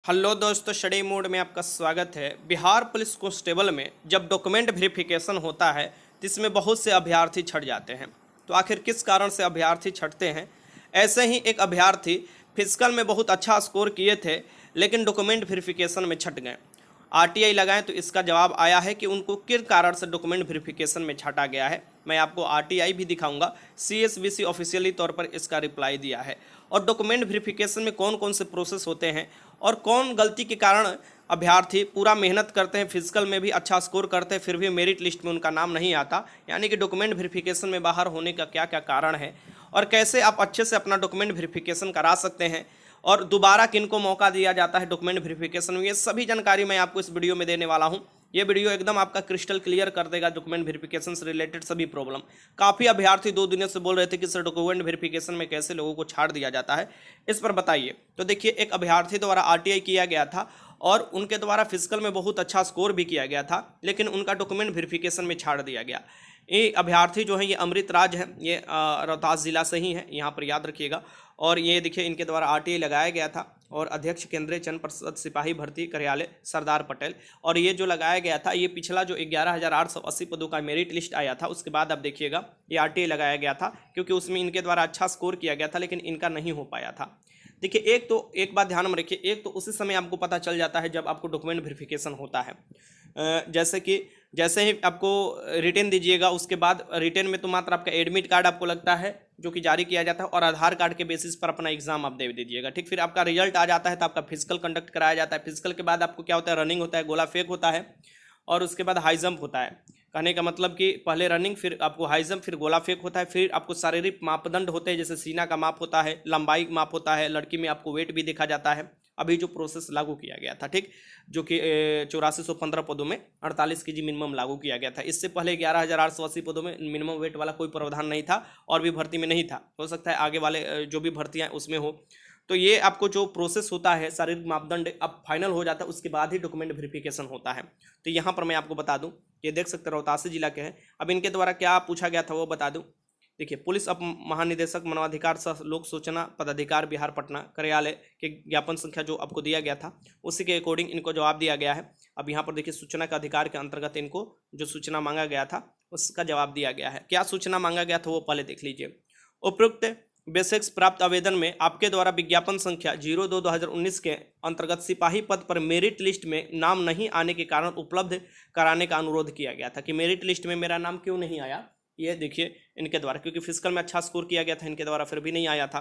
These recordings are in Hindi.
हेलो दोस्तों, स्टडी मोड में आपका स्वागत है। बिहार पुलिस कांस्टेबल में जब डॉक्यूमेंट वेरिफिकेशन होता है तो इसमें बहुत से अभ्यर्थी छट जाते हैं। तो आखिर किस कारण से अभ्यर्थी छटते हैं? ऐसे ही एक अभ्यर्थी फिजिकल में बहुत अच्छा स्कोर किए थे, लेकिन डॉक्यूमेंट वेरिफिकेशन में छट गए। आरटीआई लगाएं तो इसका जवाब आया है कि उनको किस कारण से डॉक्यूमेंट वेरिफिकेशन में छाटा गया है। मैं आपको आरटीआई भी दिखाऊंगा। सीएसबीसी ऑफिशियली तौर पर इसका रिप्लाई दिया है। और डॉक्यूमेंट वेरिफिकेशन में कौन कौन से प्रोसेस होते हैं और कौन गलती के कारण अभ्यर्थी पूरा मेहनत करते हैं, फिजिकल में भी अच्छा स्कोर करते हैं, फिर भी मेरिट लिस्ट में उनका नाम नहीं आता, यानी कि डॉक्यूमेंट वेरिफिकेशन में बाहर होने का क्या क्या कारण है और कैसे आप अच्छे से अपना डॉक्यूमेंट वेरिफिकेशन करा सकते हैं और दोबारा किनको मौका दिया जाता है डॉक्यूमेंट वेरिफिकेशन में, ये सभी जानकारी मैं आपको इस वीडियो में देने वाला हूं। ये वीडियो एकदम आपका क्रिस्टल क्लियर कर देगा डॉक्यूमेंट वेरिफिकेशन से रिलेटेड सभी प्रॉब्लम। काफ़ी अभ्यर्थी 2 दिनों से बोल रहे थे कि सर डॉक्यूमेंट वेरिफिकेशन में कैसे लोगों को छाड़ दिया जाता है, इस पर बताइए। तो देखिए, एक अभ्यर्थी द्वारा आरटीआई किया गया था और उनके द्वारा फिजिकल में बहुत अच्छा स्कोर भी किया गया था, लेकिन उनका डॉक्यूमेंट वेरिफिकेशन में छाड़ दिया गया। ये अभ्यर्थी जो है ये अमृत राज है, ये रोहतास जिला से ही है, यहाँ पर याद रखिएगा। और ये देखिए, इनके द्वारा आरटीआई लगाया गया था और अध्यक्ष केंद्रीय चयन पर्षद सिपाही भर्ती कार्यालय सरदार पटेल। और ये जो लगाया गया था, ये पिछला जो 11,880 पदों का मेरिट लिस्ट आया था उसके बाद आप देखिएगा ये आरटीआई लगाया गया था, क्योंकि उसमें इनके द्वारा अच्छा स्कोर किया गया था, लेकिन इनका नहीं हो पाया था। देखिए, एक बात ध्यान में रखिए, एक तो उसी समय आपको पता चल जाता है जब आपको डॉक्यूमेंट वेरिफिकेशन होता है। जैसे ही आपको रिटर्न दीजिएगा, उसके बाद रिटर्न में तो मात्र आपका एडमिट कार्ड आपको लगता है जो कि जारी किया जाता है, और आधार कार्ड के बेसिस पर अपना एग्जाम आप दे दीजिएगा। ठीक, फिर आपका रिजल्ट आ जाता है तो आपका फिजिकल कंडक्ट कराया जाता है। फिजिकल के बाद आपको क्या होता है, रनिंग होता है, गोला फेंक होता है, और उसके बाद हाई जंप होता है। कहने का मतलब कि पहले रनिंग, फिर आपको हाई जंप, फिर गोला फेंक होता है, फिर आपको शारीरिक मापदंड होते हैं, जैसे सीना का माप होता है, लंबाई माप होता है, लड़की में आपको वेट भी देखा जाता है। अभी जो प्रोसेस लागू किया गया था, ठीक, जो कि 8415 पदों में 48 केजी मिनिमम लागू किया गया था। इससे पहले 11,880 पदों में मिनिमम वेट वाला कोई प्रावधान नहीं था और भी भर्ती में नहीं था। हो सकता है आगे वाले जो भी भर्तियां उसमें हो। तो ये आपको जो प्रोसेस होता है, शारीरिक मापदंड अब फाइनल हो जाता है, उसके बाद ही डॉक्यूमेंट वेरिफिकेशन होता है। तो यहाँ पर मैं आपको बता दूं, ये देख सकते हैं रोहतास जिला के हैं। अब इनके द्वारा क्या पूछा गया था वो बता दूं। देखिए, पुलिस अप महानिदेशक मानवाधिकार सह लोक सूचना पदाधिकार बिहार पटना कार्यालय के ज्ञापन संख्या जो आपको दिया गया था, उसी के अकॉर्डिंग इनको जवाब दिया गया है। अब यहाँ पर देखिए, सूचना का अधिकार के अंतर्गत इनको जो सूचना मांगा गया था उसका जवाब दिया गया है। क्या सूचना मांगा गया था वो पहले देख लीजिए। उपरोक्त बेसिक्स प्राप्त आवेदन में आपके द्वारा विज्ञापन संख्या 02/2019 के अंतर्गत सिपाही पद पर मेरिट लिस्ट में नाम नहीं आने के कारण उपलब्ध कराने का अनुरोध किया गया था। कि मेरिट लिस्ट में मेरा नाम क्यों नहीं आया, ये देखिए इनके द्वारा, क्योंकि फिजिकल में अच्छा स्कोर किया गया था, इनके द्वारा फिर भी नहीं आया था।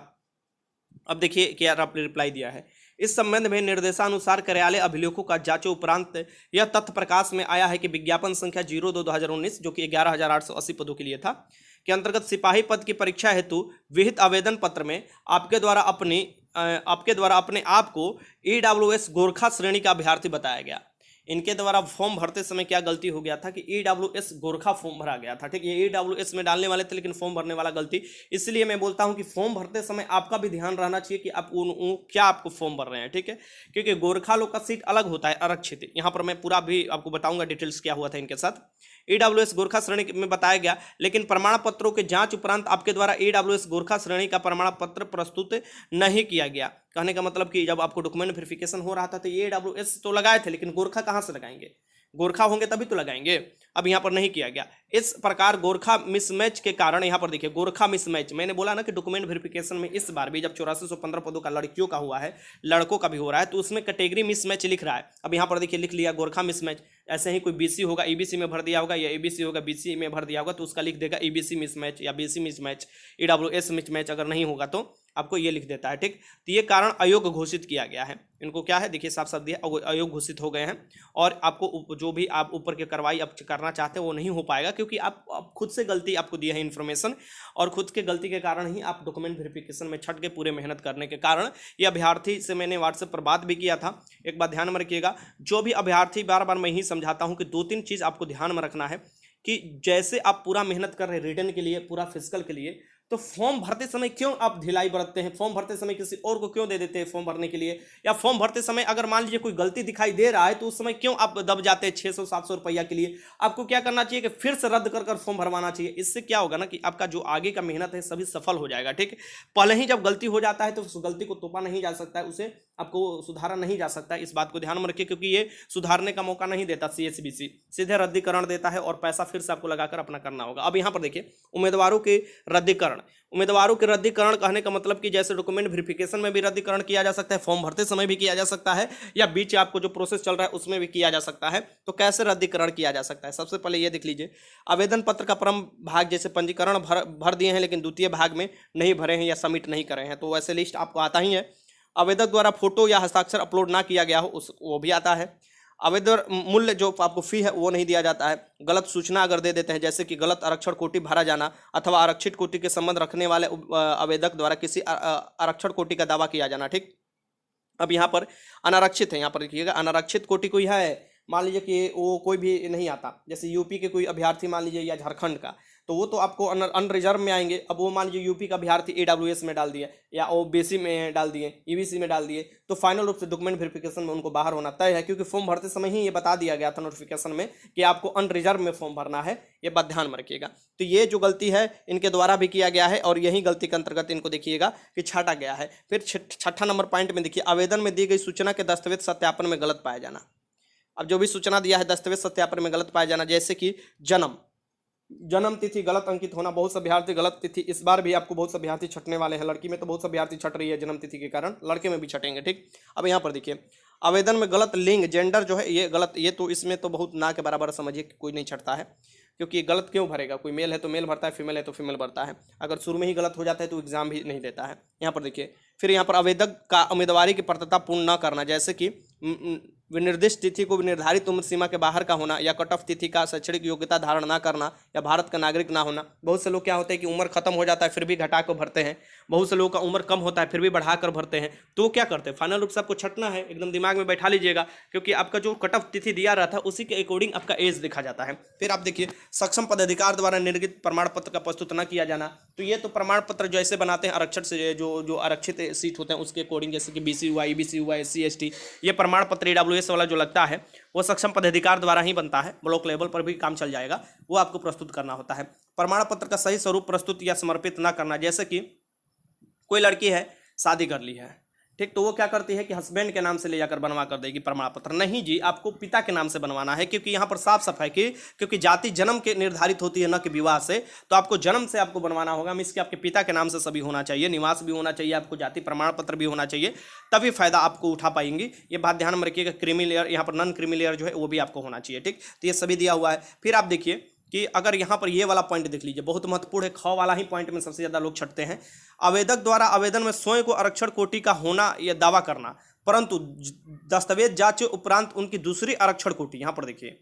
अब देखिए क्या रिप्लाई दिया है। इस संबंध में निर्देशानुसार कार्यालय अभिलेखों का जांचों उपरांत यह तथ्य प्रकाश में आया है कि विज्ञापन संख्या 02/2019 जो कि 11,880 पदों के लिए था के अंतर्गत सिपाही पद की परीक्षा हेतु विहित आवेदन पत्र में आपके द्वारा अपने आप को ईडब्ल्यूएस गोरखा श्रेणी का अभ्यर्थी बताया गया। इनके द्वारा फॉर्म भरते समय क्या गलती हो गया था कि ईडब्ल्यूएस गोरखा फॉर्म भरा गया था। ठीक, ये ईडब्ल्यूएस में डालने वाले थे लेकिन फॉर्म भरने वाला गलती। इसलिए मैं बोलता हूं कि फॉर्म भरते समय आपका भी ध्यान रहना चाहिए कि आप क्या आपको फॉर्म भर रहे हैं। ठीक है, क्योंकि गोरखा लोग का सीट अलग होता है, आरक्षित। यहाँ पर मैं पूरा भी आपको बताऊंगा डिटेल्स क्या हुआ था इनके साथ। ईडब्ल्यूएस गोरखा श्रेणी में बताया गया, लेकिन प्रमाण पत्रों के जांच उपरांत आपके द्वारा ईडब्ल्यूएस गोरखा श्रेणी का प्रमाण पत्र प्रस्तुत नहीं किया गया। कहने का मतलब कि जब आपको डॉक्यूमेंट वेरिफिकेशन हो रहा था तो ये ईडब्ल्यूएस तो लगाए थे, लेकिन गोरखा कहाँ से लगाएंगे? गोरखा होंगे तभी तो लगाएंगे। अब यहाँ पर नहीं किया गया। इस प्रकार गोरखा मिसमैच के कारण, यहाँ पर देखिए गोरखा मिसमैच, मैंने बोला ना कि डॉक्यूमेंट वेरिफिकेशन में इस बार भी जब 8415 पदों का लड़कियों का हुआ है, लड़कों का भी हो रहा है, तो उसमें कैटेगरी मिसमैच लिख रहा है। अब यहाँ पर देखिए लिख लिया गोरखा मिसमैच। ऐसे ही कोई बीसी होगा ईबीसी में भर दिया होगा, या एबीसी होगा बीसी में भर दिया होगा, तो उसका लिख देगा ईबीसी मिसमैच या बीसी मिसमैच। ईडब्ल्यूएस मिसमैच अगर नहीं होगा तो आपको ये लिख देता है। ठीक, तो ये कारण अयोग्य घोषित किया गया है। इनको क्या है, देखिए साफ साफ दिया, अयोग्य घोषित हो गए हैं। और आपको जो भी आप ऊपर की कार्रवाई आप करना चाहते हैं वो नहीं हो पाएगा, क्योंकि आप खुद से गलती आपको दी है इन्फॉर्मेशन, और खुद के गलती के कारण ही आप डॉक्यूमेंट वेरिफिकेशन में छट के पूरे मेहनत करने के कारण। ये अभ्यर्थी से मैंने व्हाट्सएप पर बात भी किया था। एक बात ध्यान में रखिएगा, जो भी अभ्यर्थी, बार बार मैं ही समझाता हूँ कि 2-3 चीज़ आपको ध्यान में रखना है कि जैसे आप पूरा मेहनत कर रहे हैं रिटर्न के लिए, पूरा फिजिकल के लिए, तो फॉर्म भरते समय क्यों आप ढिलाई बरतते हैं, फॉर्म भरते समय किसी और को क्यों दे देते हैं फॉर्म भरने के लिए, या फॉर्म भरते समय अगर मान लीजिए कोई गलती दिखाई दे रहा है तो उस समय क्यों आप दब जाते हैं 600-700 रुपया के लिए। आपको क्या करना चाहिए कि फिर से रद्द कर फॉर्म भरवाना चाहिए। इससे क्या होगा ना कि आपका जो आगे का मेहनत है सभी सफल हो जाएगा। ठीक, पहले ही जब गलती हो जाता है तो उस गलती को तोपा नहीं जा सकता है, उसे आपको सुधारा नहीं जा सकता है। इस बात को ध्यान में रखिए, क्योंकि ये सुधारने का मौका नहीं देता सीएसबीसी, सीधे रद्दीकरण देता है और पैसा फिर से आपको लगाकर अपना करना होगा। अब यहाँ पर देखिए उम्मीदवारों के रद्दीकरण, उम्मीदवारों के रद्दीकरण कहने का मतलब कि जैसे डॉक्यूमेंट वेरिफिकेशन में भी रद्दीकरण किया जा सकता है, फॉर्म भरते समय भी किया जा सकता है, या बीच आपको जो प्रोसेस चल रहा है उसमें भी किया जा सकता है। तो कैसे रद्दीकरण किया जा सकता है, सबसे पहले ये देख लीजिए, आवेदन पत्र का प्रथम भाग जैसे पंजीकरण भर दिए हैं लेकिन द्वितीय भाग में नहीं भरे हैं या सबमिट नहीं करे हैं तो वैसे लिस्ट आपको आता ही है। आवेदक द्वारा फोटो या हस्ताक्षर अपलोड ना किया गया हो उस वो भी आता है। आवेदन मूल्य जो आपको फी है वो नहीं दिया जाता है। गलत सूचना अगर दे देते हैं जैसे कि गलत आरक्षण कोटि भरा जाना अथवा आरक्षित कोटि के संबंध रखने वाले आवेदक द्वारा किसी आरक्षण कोटि का दावा किया जाना। ठीक, अब यहाँ पर अनारक्षित है, यहाँ पर देखिएगा अनारक्षित कोटि कोई है, मान लीजिए कि वो कोई भी नहीं आता, जैसे यूपी के कोई अभ्यर्थी मान लीजिए या झारखंड का, तो वो तो आपको अनरिजर्व में आएंगे। अब वो मान लीजिए यूपी का अभ्यर्थी AWS में डाल दिए या ओबीसी में डाल दिए, EBC में डाल दिए, तो फाइनल रूप से डॉक्यूमेंट वेरिफिकेशन में उनको बाहर होना तय है, क्योंकि फॉर्म भरते समय ही ये बता दिया गया था नोटिफिकेशन में कि आपको अनरिजर्व में फॉर्म भरना है। ये बात ध्यान में रखिएगा। तो ये जो गलती है इनके द्वारा भी किया गया है और यही गलती के अंतर्गत इनको देखिएगा कि छाटा गया है। फिर छठा नंबर पॉइंट में देखिए, आवेदन में दी गई सूचना के दस्तावेज सत्यापन में गलत पाया जाना। अब जो भी सूचना दिया है दस्तावेज सत्यापन में गलत पाया जाना, जैसे कि जन्म तिथि गलत अंकित होना, बहुत से अभ्यर्थी गलत तिथि, इस बार भी आपको बहुत से अभ्यर्थी छटने वाले हैं। लड़की में तो बहुत से अभ्यर्थी छट रही है जन्म तिथि के कारण, लड़के में भी छटेंगे। ठीक, अब यहाँ पर देखिए आवेदन में गलत लिंग जेंडर जो है ये गलत, ये तो इसमें तो बहुत ना के बराबर समझिए कि कोई नहीं छटता है, क्योंकि गलत क्यों भरेगा, कोई मेल है तो मेल भरता है, फीमेल है तो फीमेल भरता है। अगर शुरू में ही गलत हो जाता है तो एग्जाम भी नहीं देता है। यहाँ पर देखिए, फिर यहाँ पर आवेदक का उम्मीदवारी की पात्रता पूर्ण न करना, जैसे कि विनिर्दिष्ट तिथि को निर्धारित उम्र सीमा के बाहर का होना, या कट ऑफ तिथि का शैक्षणिक योग्यता धारण ना करना, या भारत का नागरिक ना होना। बहुत से लोग क्या होते हैं कि उम्र खत्म हो जाता है फिर भी घटा कर भरते हैं, बहुत से लोगों का उम्र कम होता है फिर भी बढ़ा कर भरते हैं। तो क्या करते हैं, फाइनल रूप से आपको छटना है, एकदम दिमाग में बैठा लीजिएगा, क्योंकि आपका जो कट ऑफ तिथि दिया रहा था उसी के अकॉर्डिंग आपका एज देखा जाता है। फिर आप देखिए, सक्षम पदाधिकारी द्वारा निर्गत प्रमाण पत्र का प्रस्तुत न किया जाना, तो ये तो प्रमाण पत्र जैसे बनाते हैं आरक्षण से जो आरक्षित सीट होते हैं उसके अकॉर्डिंग, जैसे कि BC हुआ, EBC हुआ, SC ST, ये प्रमाण पत्र AWS वाला जो लगता है वो सक्षम पदाधिकारी द्वारा ही बनता है। ब्लॉक लेवल पर भी काम चल जाएगा, वो आपको प्रस्तुत करना होता है। प्रमाण पत्र का सही स्वरूप प्रस्तुत या समर्पित ना करना, जैसे कि कोई लड़की है शादी कर ली है, ठीक, तो वो क्या करती है कि हस्बैंड के नाम से ले जाकर बनवा कर देगी प्रमाण पत्र। नहीं जी, आपको पिता के नाम से बनवाना है, क्योंकि यहाँ पर साफ साफ है कि क्योंकि जाति जन्म के निर्धारित होती है न कि विवाह से, तो आपको जन्म से आपको बनवाना होगा। मीन्स कि आपके पिता के नाम से सभी होना चाहिए, निवास भी होना चाहिए, आपको जाति प्रमाण पत्र भी होना चाहिए, तभी फायदा आपको उठा पाएंगी। ये बात ध्यान में रखिएगा। क्रीमी लेयर, यहाँ पर नॉन क्रीमी लेयर जो है वो भी आपको होना चाहिए। ठीक, तो ये सभी दिया हुआ है। फिर आप देखिए कि अगर यहाँ पर ये वाला पॉइंट देख लीजिए, बहुत महत्वपूर्ण है, ख वाला ही पॉइंट में सबसे ज़्यादा लोग छटते हैं। आवेदक द्वारा आवेदन में स्वयं को आरक्षण कोटि का होना या दावा करना, परंतु दस्तावेज जांच उपरांत उनकी दूसरी आरक्षण कोटि, यहाँ पर देखिए,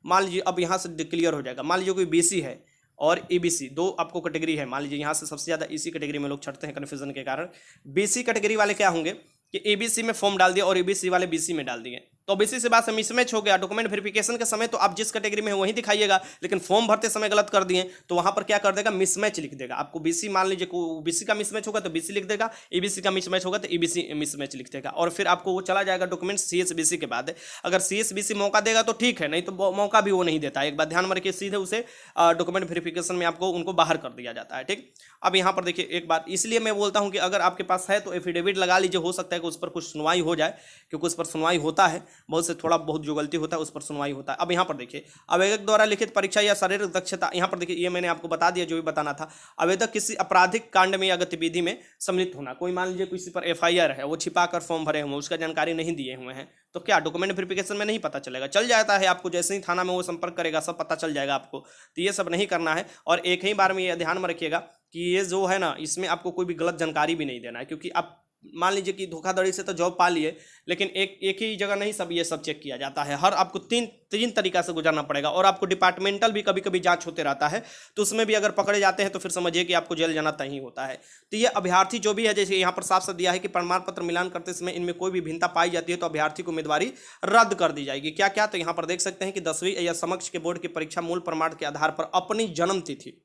मान लीजिए अब यहाँ से क्लियर हो जाएगा। मान लीजिए कोई BC है और EBC, दो आपको कैटेगरी है। मान लीजिए यहाँ से सबसे ज़्यादा इसी कैटेगरी में लोग छटते हैं कन्फ्यूजन के कारण। BC कैटेगरी वाले क्या होंगे कि EBC में फॉर्म डाल दिया और EBC वाले BC में डाल दिए, तो BC से बात से मिसमैच हो गया। डॉक्यूमेंट वेरिफिकेशन के समय तो आप जिस कैटेगरी में है वही दिखाइएगा, लेकिन फॉर्म भरते समय गलत कर दिए तो वहां पर क्या कर देगा, मिसमैच लिख देगा। आपको BC, मान लीजिए BC का मिसमैच होगा तो BC लिख देगा, EBC का मिसमैच होगा तो EBC मिसमैच लिख देगा, और फिर आपको वो चला जाएगा डॉक्यूमेंट CSBC के बाद। अगर CSBC मौका देगा तो ठीक है, नहीं तो मौका भी वो नहीं देता। एक बात ध्यान में रखिए, सीधे उसे डॉक्यूमेंट वेरिफिकेशन में आपको उनको बाहर कर दिया जाता है। ठीक, अब यहाँ पर देखिए एक बात, इसलिए मैं बोलता हूँ कि अगर आपके पास है तो एफिडेविट लगा लीजिए, हो सकता है कि उस पर कुछ सुनवाई हो जाए, क्योंकि उस पर सुनवाई होता है, बहुत से थोड़ा बहुत जो गलती होता है उस पर सुनवाई होता है। अब यहाँ पर देखिए, आवेदक द्वारा लिखित परीक्षा या शारीरिक दक्षता, यहाँ पर देखिए ये मैंने आपको बता दिया जो भी बताना था। आवेदक किसी आपराधिक कांड में या गतिविधि में सम्मिलित होना, कोई मान लीजिए किसी पर FIR है, वो छिपा कर फॉर्म भरे हुए, उसका जानकारी नहीं दिए हुए हैं, तो क्या डॉक्यूमेंट वेरिफिकेशन में नहीं पता चलेगा? चल जाता है आपको, जैसे ही थाना में वो संपर्क करेगा सब पता चल जाएगा आपको। तो ये सब नहीं करना है, और एक ही बार में ये ध्यान में रखिएगा कि ये जो है ना, इसमें आपको कोई भी गलत जानकारी भी नहीं देना है, क्योंकि आप मान लीजिए कि धोखाधड़ी से तो जॉब पा लिए, लेकिन एक ही जगह नहीं सब ये सब चेक किया जाता है। हर आपको तीन तरीका से गुजरना पड़ेगा, और आपको डिपार्टमेंटल भी कभी कभी जांच होते रहता है, तो उसमें भी अगर पकड़े जाते हैं तो फिर समझिए कि आपको जेल जाना तय होता है। तो ये अभ्यर्थी जो भी है, जैसे यहाँ पर साफ साफ दिया है कि प्रमाण पत्र मिलान करते समय इनमें कोई भी भिन्नता पाई जाती है तो अभ्यर्थी को उम्मीदवारी रद्द कर दी जाएगी। क्या क्या, तो यहाँ पर देख सकते हैं कि 10वीं या समक्ष के बोर्ड की परीक्षा मूल प्रमाण के आधार पर अपनी जन्म तिथि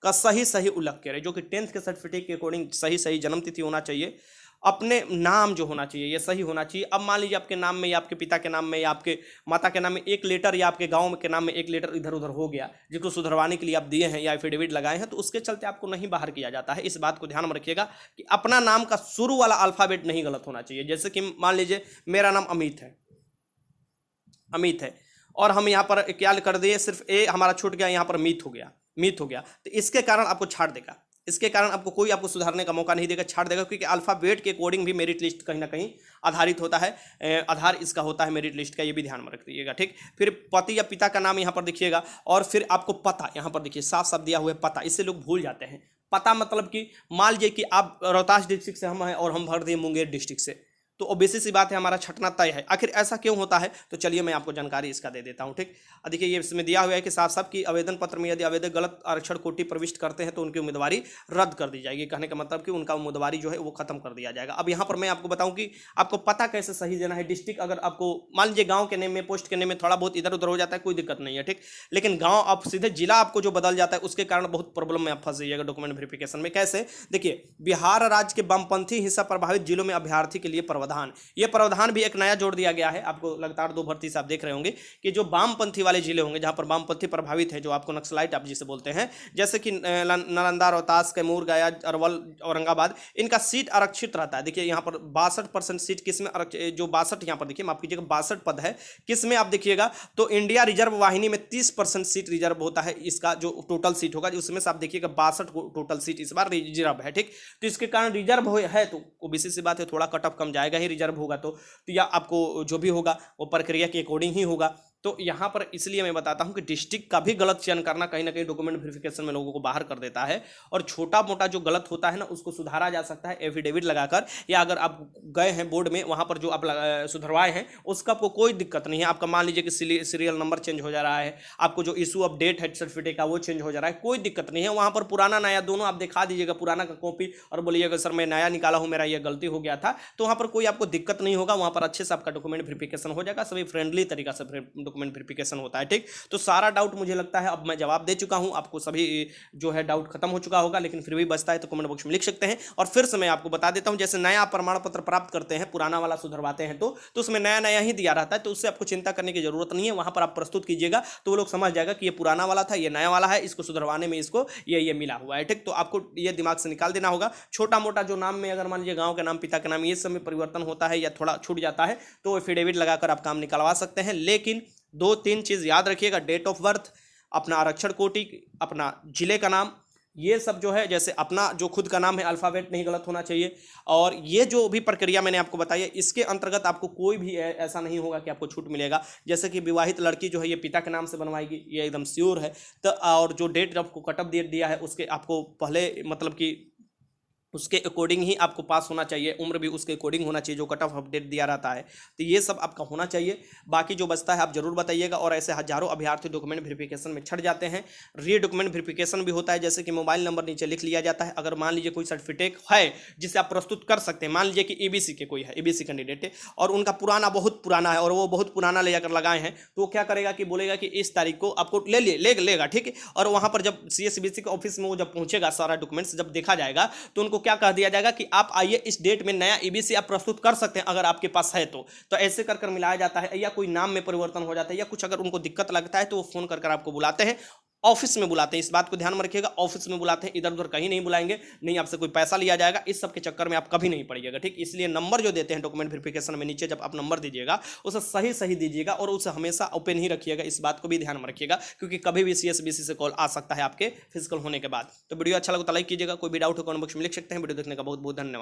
का सही सही उल्लेख करें, जो कि 10th के सर्टिफिकेट के अकॉर्डिंग सही सही जन्म तिथि होना चाहिए, अपने नाम जो होना चाहिए ये सही होना चाहिए। अब मान लीजिए आपके नाम में या आपके पिता के नाम में या आपके माता के नाम में एक लेटर या आपके गांव के नाम में एक लेटर इधर उधर हो गया, जिसको सुधरवाने के लिए आप दिए हैं या एफिडेविट लगाए हैं, तो उसके चलते आपको नहीं बाहर किया जाता है। इस बात को ध्यान में रखिएगा कि अपना नाम का शुरू वाला अल्फाबेट नहीं गलत होना चाहिए। जैसे कि मान लीजिए मेरा नाम अमित है और हम यहाँ पर क्या कर दिए, सिर्फ ए हमारा छूट गया, यहाँ पर मीत हो गया, तो इसके कारण आपको छाड़ देगा, इसके कारण आपको सुधारने का मौका नहीं देगा, छाड़ देगा, क्योंकि अल्फाबेट के अकॉर्डिंग भी मेरिट लिस्ट कहीं ना कहीं आधारित होता है, आधार इसका होता है मेरिट लिस्ट का, ये भी ध्यान में रख दीजिएगा। ठीक, फिर पति या पिता का नाम यहाँ पर देखिएगा, और फिर आपको पता यहाँ पर देखिए साफ साफ दिया हुआ है पता, इससे लोग भूल जाते हैं। पता मतलब कि मान लीजिए कि आप रोहतास डिस्ट्रिक्ट से हम हैं और हम भर दिए मुंगेर डिस्ट्रिक्ट से, तो ओबीसी सी बात है, हमारा छटना तय है। आखिर ऐसा क्यों होता है, तो चलिए मैं आपको जानकारी इसका दे देता हूं। ठीक, देखिए ये इसमें दिया हुआ है कि साफ साफ कि आवेदन पत्र में यदि आवेदक गलत आरक्षण कोटि प्रविष्ट करते हैं तो उनकी उम्मीदवारी रद्द कर दी जाएगी। कहने का मतलब कि उनका उम्मीदवारी जो है वो खत्म कर दिया जाएगा। अब यहाँ पर मैं आपको बताऊं कि आपको पता कैसे सही देना है। डिस्ट्रिक्ट अगर आपको मान लीजिए गाँव के नेम में, पोस्ट के नेम में थोड़ा बहुत इधर उधर हो जाता है, कोई दिक्कत नहीं है। ठीक, लेकिन गाँव आप सीधे जिला आपको जो बदल जाता है उसके कारण बहुत प्रॉब्लम में आप फंस जाइएगा डॉक्यूमेंट वेरिफिकेशन में। कैसे, देखिए बिहार राज्य के वामपंथी हिस्सा प्रभावित जिलों में अभ्यर्थी के लिए प्रावधान, ये प्रावधान भी एक नया जोड़ दिया गया है। आपको लगातार 2 भर्ती से आप देख रहे होंगे कि जो वामपंथी वाले जिले होंगे, जहां पर वामपंथी प्रभावित है, जो आपको नक्सलाइट आप जिसे बोलते हैं, जैसे कि नालंदा, रोहतास, कैमूर, गया, अरवल, औरंगाबाद, इनका सीट आरक्षित रहता है। देखिए यहाँ पर 62% सीट किसमें जो 62 यहाँ पर देखिए माफ कीजिएगा 62 पद है, किसमें आप देखिएगा तो इंडिया रिजर्व वाहिनी में 30% सीट रिजर्व होता है। इसका जो टोटल सीट होगा उसमें से आप देखिएगा 62 टोटल सीट इस बार रिजर्व है। ठीक, तो इसके कारण रिजर्व है तो ओबीसी से बात है, थोड़ा कट ऑफ कम जाएगा ही रिजर्व होगा तो या आपको जो भी होगा वो प्रक्रिया के अकॉर्डिंग ही होगा। तो यहाँ पर इसलिए मैं बताता हूँ कि डिस्ट्रिक्ट का भी गलत चयन करना कहीं ना कहीं डॉक्यूमेंट वेरिफिकेशन में लोगों को बाहर कर देता है, और छोटा मोटा जो गलत होता है ना उसको सुधारा जा सकता है एफिडेविट लगाकर, या अगर आप गए हैं बोर्ड में वहाँ पर जो आप सुधरवाए हैं उसका आपको कोई दिक्कत नहीं है। आपका मान लीजिए कि सीरियल नंबर चेंज हो जा रहा है, आपको जो इशू ऑफ डेट है सर्टिफिकेट का वो चेंज हो जा रहा है, कोई दिक्कत नहीं है। वहाँ पर पुराना नया दोनों आप दिखा दीजिएगा, पुराना का कॉपी और बोलिएगा सर मैं नया निकाला हूँ, मेरा ये गलती हो गया था, तो वहाँ पर कोई आपको दिक्कत नहीं होगा। वहाँ पर अच्छे से आपका डॉक्यूमेंट वेरिफिकेशन हो जाएगा, सभी फ्रेंडली तरीका से डॉक्यूमेंट वेरिफिकेशन होता है। ठीक, तो सारा डाउट मुझे लगता है अब मैं जवाब दे चुका हूं, आपको सभी जो है डाउट खत्म हो चुका होगा, लेकिन फिर भी बचता है तो कमेंट बॉक्स में लिख सकते हैं। और फिर से मैं आपको बता देता हूं, जैसे नया प्रमाण पत्र प्राप्त करते हैं, पुराना वाला सुधरवाते हैं तो उसमें नया नया ही दिया रहता है, तो उससे आपको चिंता करने की जरूरत नहीं है। वहां पर आप प्रस्तुत कीजिएगा तो वो लोग समझ जाएगा कि ये पुराना वाला था, ये नया वाला है, इसको सुधरवाने में इसको ये मिला हुआ है। ठीक, तो आपको ये दिमाग से निकाल देना होगा। छोटा मोटा जो नाम में अगर मान लीजिए गाँव के नाम, पिता के नाम, ये सब में परिवर्तन होता है या थोड़ा छूट जाता है तो एफिडेविट लगाकर आप काम निकलवा सकते हैं। लेकिन 2-3 चीज़ याद रखिएगा, डेट ऑफ बर्थ, अपना आरक्षण कोटि, अपना जिले का नाम, ये सब जो है, जैसे अपना जो खुद का नाम है अल्फ़ाबेट नहीं गलत होना चाहिए। और ये जो भी प्रक्रिया मैंने आपको बताई है इसके अंतर्गत आपको कोई भी ऐसा नहीं होगा कि आपको छूट मिलेगा। जैसे कि विवाहित लड़की जो है ये पिता के नाम से बनवाएगी, ये एकदम श्योर है। तो और जो डेट आपको कटअप डेट दिया है उसके आपको पहले मतलब कि उसके अकॉर्डिंग ही आपको पास होना चाहिए, उम्र भी उसके अकॉर्डिंग होना चाहिए जो कट ऑफ अपडेट दिया रहता है। तो ये सब आपका होना चाहिए। बाकी जो बचता है आप जरूर बताइएगा। और ऐसे हजारों अभ्यर्थी डॉक्यूमेंट वेरिफिकेशन में छट जाते हैं। री डॉक्यूमेंट वेरिफिकेशन भी होता है, जैसे कि मोबाइल नंबर नीचे लिख लिया जाता है। अगर मान लीजिए कोई सर्टिफिकेट है जिसे आप प्रस्तुत कर सकते हैं, मान लीजिए कि ईबीसी के कोई है, ईबीसी कैंडिडेट है और उनका पुराना बहुत पुराना है और वो बहुत पुराना ले जाकर लगाए हैं, तो वो क्या करेगा कि बोलेगा कि इस तारीख को आपको लेगा, ठीक है। और वहाँ पर जब सीएसईबीसी के ऑफिस में वो जब पहुंचेगा, सारा डॉक्यूमेंट्स जब देखा जाएगा तो उनको क्या कह दिया जाएगा कि आप आइए इस डेट में नया ईबीसी आप प्रस्तुत कर सकते हैं अगर आपके पास है तो ऐसे कर मिलाया जाता है। या कोई नाम में परिवर्तन हो जाता है या कुछ अगर उनको दिक्कत लगता है तो वो फोन कर आपको बुलाते हैं, ऑफिस में बुलाते हैं। इस बात को ध्यान में रखिएगा, ऑफिस में बुलाते हैं, इधर उधर कहीं नहीं बुलाएंगे, नहीं आपसे कोई पैसा लिया जाएगा। इस सब के चक्कर में आप कभी नहीं पड़िएगा, ठीक। इसलिए नंबर जो देते हैं डॉक्यूमेंट वेरिफिकेशन में नीचे जब आप नंबर दीजिएगा उसे सही सही दीजिएगा और उसे हमेशा ओपन ही रखिएगा। इस बात को भी ध्यान में रखिएगा क्योंकि कभी भी सीएसबीसी से कॉल आ सकता है आपके फिजिकल होने के बाद। तो वीडियो अच्छा लगा तो लाइक कीजिएगा, कोई भी डाउट हो कमेंट बॉक्स में लिख सकते हैं। वीडियो देखने का बहुत बहुत धन्यवाद।